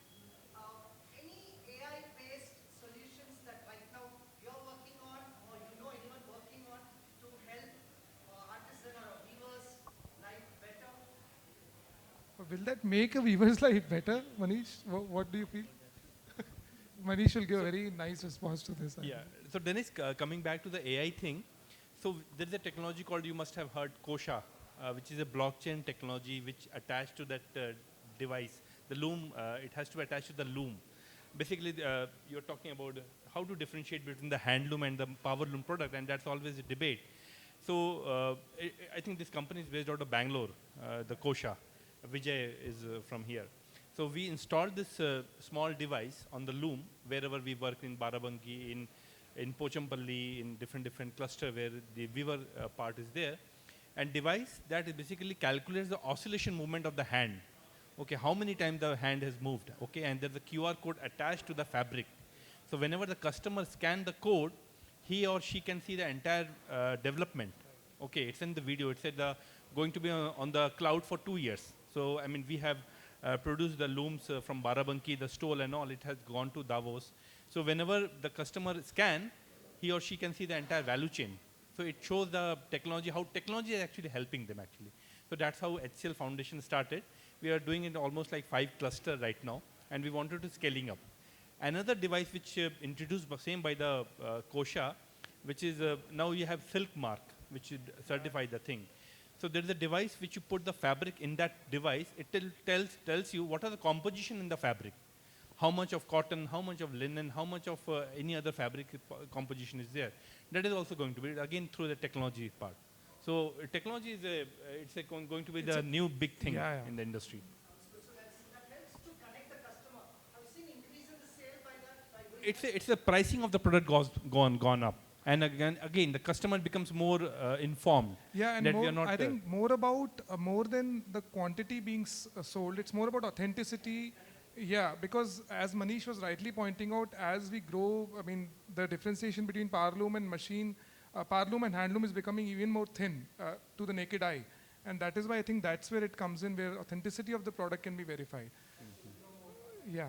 any AI-based solutions that right now you're working on or you know anyone working on to help artisan or weavers life better?
will that make a weaver's life better, Manish? What do you feel? Manish will give a very nice response to this. I
Yeah.
think.
So Dennis, coming back to the AI thing, so there's a technology called, you must have heard, Kosha, which is a blockchain technology which attached to that device, the loom. It has to attach to the loom. Basically, you're talking about how to differentiate between the handloom and the power loom product, and that's always a debate. So I think this company is based out of Bangalore, the Kosha. Vijay is from here. So we installed this small device on the loom wherever we work in Barabanki, in Pochampalli, in different cluster where the weaver part is there. And device that is basically calculates the oscillation movement of the hand. Okay, how many times the hand has moved. Okay, and there's a QR code attached to the fabric. So whenever the customer scan the code, he or she can see the entire development. Okay, it's in the video. It said going to be on the cloud for 2 years. So I mean, we have produced the looms from Barabanki, the stole and all. It has gone to Davos. So whenever the customer scan, he or she can see the entire value chain. So it shows the technology, how technology is actually helping them actually. So that's how HCL Foundation started. We are doing it almost like 5 clusters right now, and we wanted to scaling up. Another device which introduced same by the Kosha, which is now you have silk mark, which would certify the thing. So there is a device which you put the fabric in that device. It tells you what are the composition in the fabric, how much of cotton, how much of linen, how much of any other fabric composition is there. That is also going to be again through the technology part. So technology is going to be the new big thing in the industry.
So that helps to connect the customer. Have you seen increase in the sale by that? By doing
It's the pricing of the product gone up, and again the customer becomes more informed.
Yeah, and
that we
more,
are not,
I think more about more than the quantity being sold, it's more about authenticity. Yeah, because as Manish was rightly pointing out, as we grow, I mean, the differentiation between powerloom and machine, powerloom and handloom is becoming even more thin to the naked eye. And that is why I think that's where it comes in, where authenticity of the product can be verified. Yeah.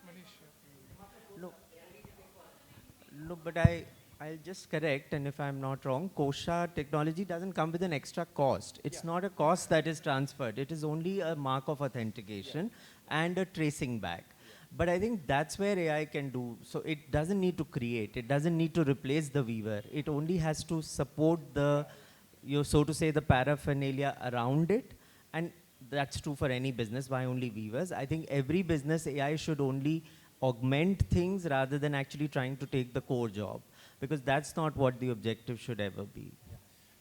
Manish, yeah.
No, no, but I'll just correct, and if I'm not wrong, Kosha technology doesn't come with an extra cost. It's not a cost that is transferred. It is only a mark of authentication and a tracing back. But I think that's where AI can do. So it doesn't need to create. It doesn't need to replace the weaver. It only has to support the, so to say, the paraphernalia around it. And that's true for any business. Why only weavers? I think every business AI should only augment things rather than actually trying to take the core job, because that's not what the objective should ever be.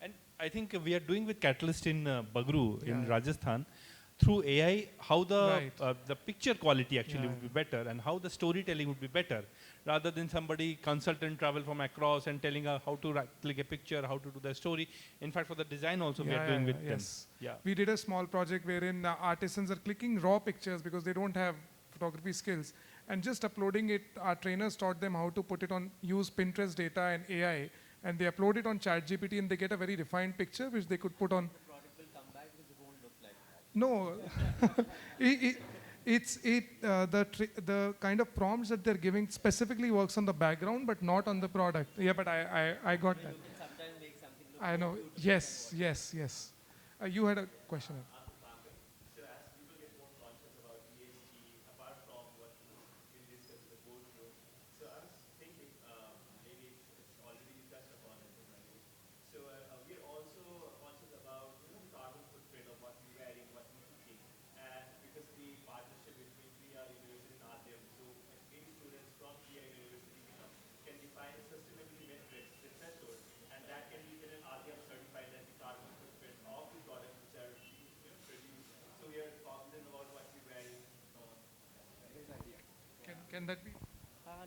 and I think we are doing with Catalyst in Bagru in
Yeah.
Rajasthan. Through AI, how
Right.
the picture quality actually
Yeah,
would be better, and how the storytelling would be better, rather than somebody consultant travel from across and telling her how to click a picture, how to do the story. In fact, for the design also we are doing with them.
yes.
Yeah.
We did a small project wherein artisans are clicking raw pictures because they don't have photography skills, and just uploading it. Our trainers taught them how to put it on, use Pinterest data and AI, and they upload it on ChatGPT, and they get a very refined picture which they could put on. No, it, the kind of prompts that they're giving specifically works on the background, but not on the product. Yeah, but I got that. I know. Yes, yes, yes. You had a question. Can that be?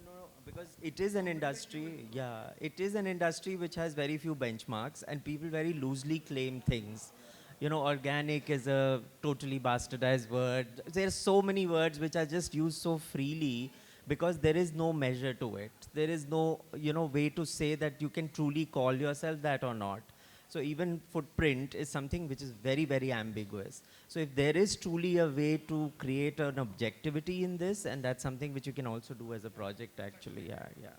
No, because it is an industry, yeah, it is an industry which has very few benchmarks and people very loosely claim things. You know, organic is a totally bastardized word. There are so many words which are just used so freely because there is no measure to it. There is no, way to say that you can truly call yourself that or not. So even footprint is something which is very, very ambiguous. So if there is truly a way to create an objectivity in this, and that's something which you can also do as a project actually, yeah.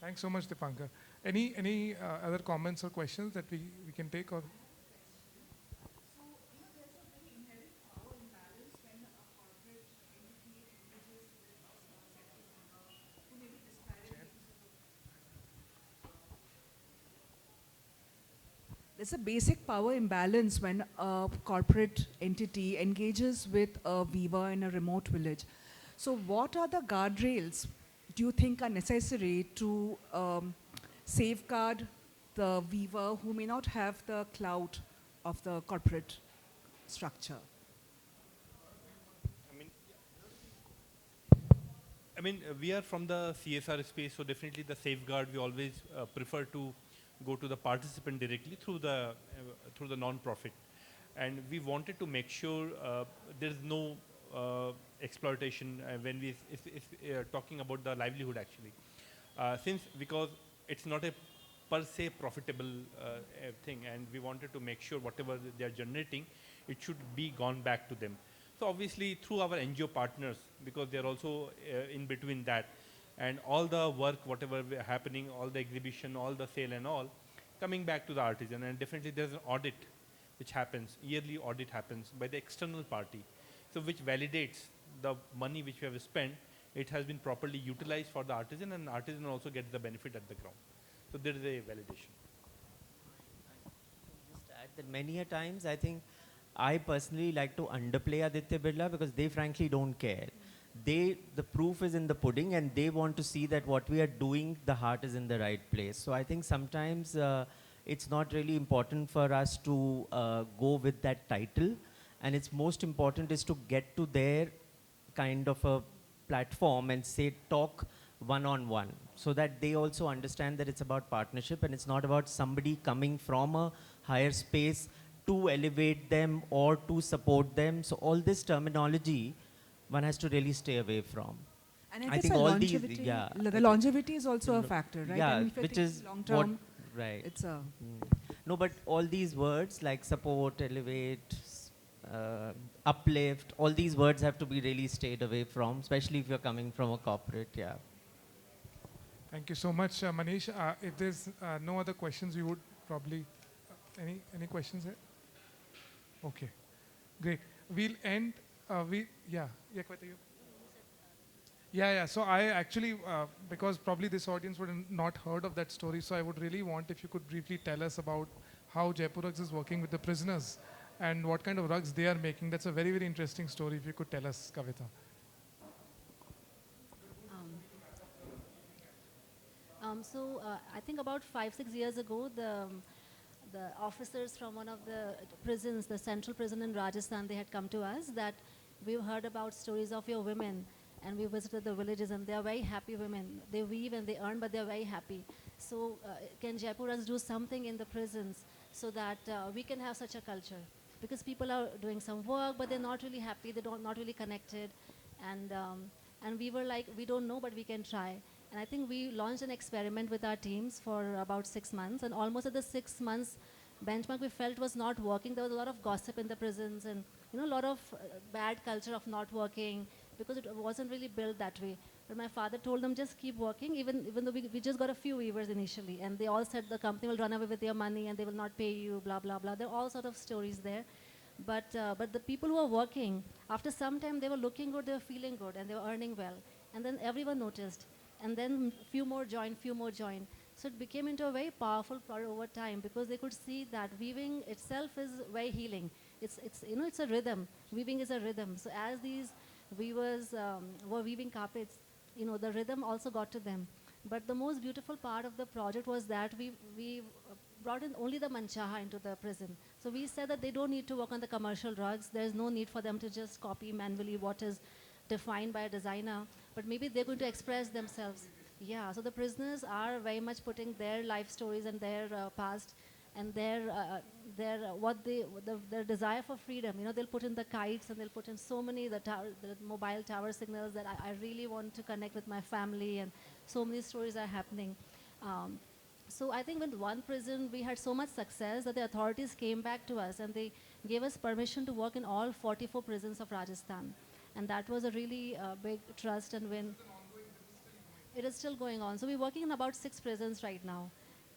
Thanks so much, Dipankar. Any other comments or questions that we can take or?
There's a basic power imbalance when a corporate entity engages with a weaver in a remote village. So, what are the guardrails do you think are necessary to safeguard the weaver who may not have the clout of the corporate structure?
We are from the CSR space, so definitely the safeguard we always prefer to go to the participant directly through the non-profit, and we wanted to make sure there is no exploitation when we talking about the livelihood actually, since because it's not a per se profitable thing, and we wanted to make sure whatever they are generating, it should be gone back to them. So obviously through our NGO partners, because they are also in between that, and all the work, whatever happening, all the exhibition, all the sale and all, coming back to the artisan. And definitely there's an audit which happens, yearly audit happens by the external party, so which validates the money which we have spent, it has been properly utilized for the artisan, and artisan also gets the benefit at the ground. So there is a validation.
Just add that many a times I think I personally like to underplay Aditya Birla because they frankly don't care. The proof is in the pudding and they want to see that what we are doing, the heart is in the right place. So I think sometimes it's not really important for us to go with that title, and it's most important is to get to their kind of a platform and say talk one-on-one, so that they also understand that it's about partnership and it's not about somebody coming from a higher space to elevate them or to support them. So all this terminology one has to really stay away from.
And I
I
guess
think
the
all these,
longevity,
yeah,
the longevity is also a factor, right?
yeah,
I mean, if you're
which
thinking
is
long
what,
term,
right.
it's a
No, but all these words like support, elevate, uplift, all these words have to be really stayed away from, especially if you're coming from a corporate, yeah.
Thank you so much, Manish. If there's no other questions, we would probably any questions here? Okay, great. We'll end. Yeah, Kavita, you. Yeah. So I actually, because probably this audience would have not heard of that story, so I would really want if you could briefly tell us about how Jaipur Rugs is working with the prisoners and what kind of rugs they are making. That's a very, very interesting story. If you could tell us, Kavita.
I think about 5-6 years ago, the officers from one of the prisons, the central prison in Rajasthan, they had come to us that we've heard about stories of your women, and we visited the villages, and they are very happy women. They weave and they earn, but they're very happy. So can Jaipur do something in the prisons so that we can have such a culture? Because people are doing some work, but they're not really happy. They don't not really connected, and we were like, we don't know, but we can try. And I think we launched an experiment with our teams for about 6 months, and almost at the 6 months, benchmark we felt was not working. There was a lot of gossip in the prisons and a lot of bad culture of not working because it wasn't really built that way. But my father told them just keep working, even though we just got a few weavers initially, and they all said the company will run away with your money and they will not pay you, blah blah blah. There are all sort of stories there. But the people who were working, after some time they were looking good, they were feeling good, and they were earning well. And then everyone noticed. And then few more joined, few more joined. So it became into a very powerful product over time because they could see that weaving itself is very healing. It's a rhythm. Weaving is a rhythm. So as these weavers were weaving carpets, the rhythm also got to them. But the most beautiful part of the project was that we brought in only the manchaha into the prison. So we said that they don't need to work on the commercial rugs. There's no need for them to just copy manually what is defined by a designer, but maybe they're going to express themselves. Yeah, so the prisoners are very much putting their life stories and their past and their desire for freedom. They'll put in the kites and they'll put in so many the mobile tower signals that I really want to connect with my family, and so many stories are happening. So I think with one prison we had so much success that the authorities came back to us and they gave us permission to work in all 44 prisons of Rajasthan, and that was a really big trust and win. It is still going on. So we're working in about 6 prisons right now.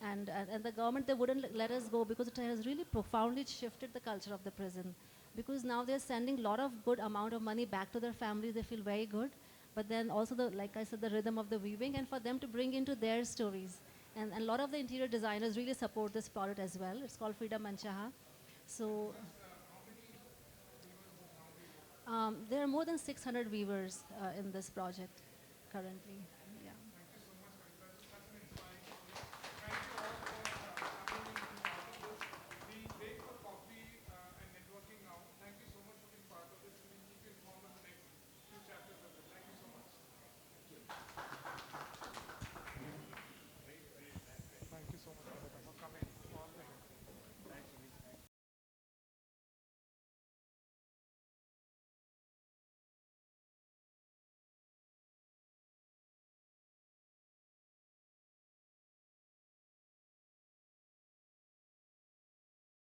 And the government, they wouldn't let us go because it has really profoundly shifted the culture of the prison. Because now they're sending a lot of good amount of money back to their families. They feel very good. But then also, like I said, the rhythm of the weaving, and for them to bring into their stories. And a lot of the interior designers really support this product as well. It's called Freedom Manchaha. So there are more than 600 weavers in this project currently.